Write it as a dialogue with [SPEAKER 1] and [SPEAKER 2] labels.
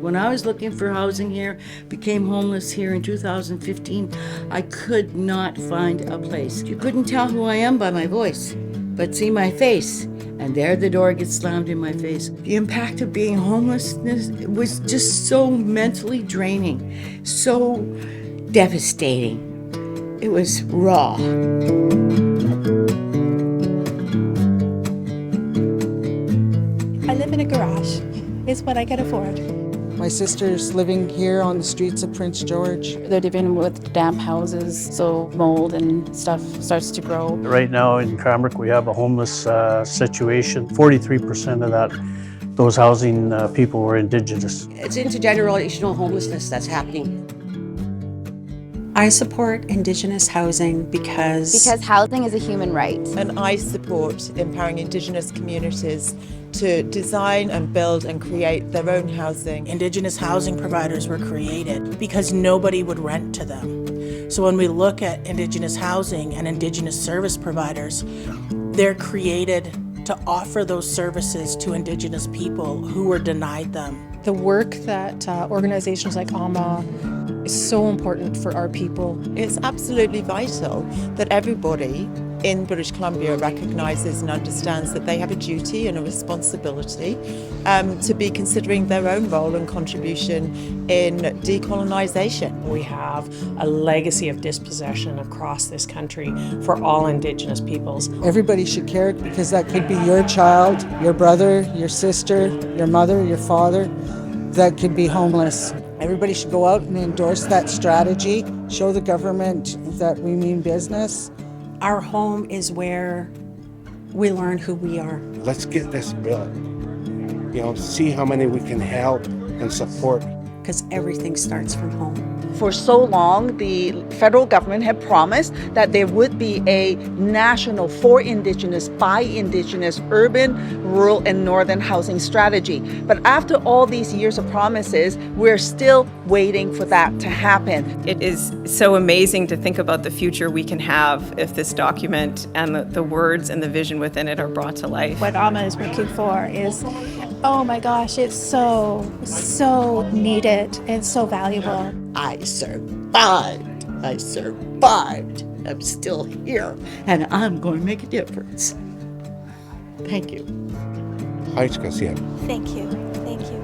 [SPEAKER 1] When I was looking for housing here, became homeless here in 2015, I could not find a place. You couldn't tell who I am by my voice, but see my face, and there the door gets slammed in my face. The impact of being homelessness was just so mentally draining, so devastating. It was raw.
[SPEAKER 2] I live in a garage. It's what I can afford.
[SPEAKER 3] My sister's living here on the streets of Prince George.
[SPEAKER 4] They're living with damp houses, so mold and stuff starts to grow.
[SPEAKER 5] Right now in Cranbrook, we have a homeless situation. 43% of those housing people were Indigenous.
[SPEAKER 6] It's intergenerational homelessness that's happening.
[SPEAKER 7] I support Indigenous housing because
[SPEAKER 8] housing is a human right.
[SPEAKER 9] And I support empowering Indigenous communities to design and build and create their own housing.
[SPEAKER 10] Indigenous housing providers were created because nobody would rent to them. So when we look at Indigenous housing and Indigenous service providers, they're created to offer those services to Indigenous people who were denied them.
[SPEAKER 2] The work that organizations like AHMA is so important for our people.
[SPEAKER 9] It's absolutely vital that everybody in British Columbia recognises and understands that they have a duty and a responsibility to be considering their own role and contribution in decolonisation.
[SPEAKER 11] We have a legacy of dispossession across this country for all Indigenous peoples.
[SPEAKER 3] Everybody should care because that could be your child, your brother, your sister, your mother, your father that could be homeless. Everybody should go out and endorse that strategy, show the government that we mean business.
[SPEAKER 7] our home is where we learn who we are.
[SPEAKER 12] Let's get this built. See how many we can help and support.
[SPEAKER 7] Because everything starts from home.
[SPEAKER 13] For so long, the federal government had promised that there would be a national for Indigenous, by Indigenous, urban, rural, and northern housing strategy. But after all these years of promises, we're still waiting for that to happen.
[SPEAKER 14] It is so amazing to think about the future we can have if this document and the words and the vision within it are brought to life.
[SPEAKER 2] What AHMA is working for is, oh my gosh, it's so needed and so valuable.
[SPEAKER 1] I survived. I'm still here, and I'm going to make a difference. Thank you.
[SPEAKER 12] Thank you.
[SPEAKER 2] Thank you.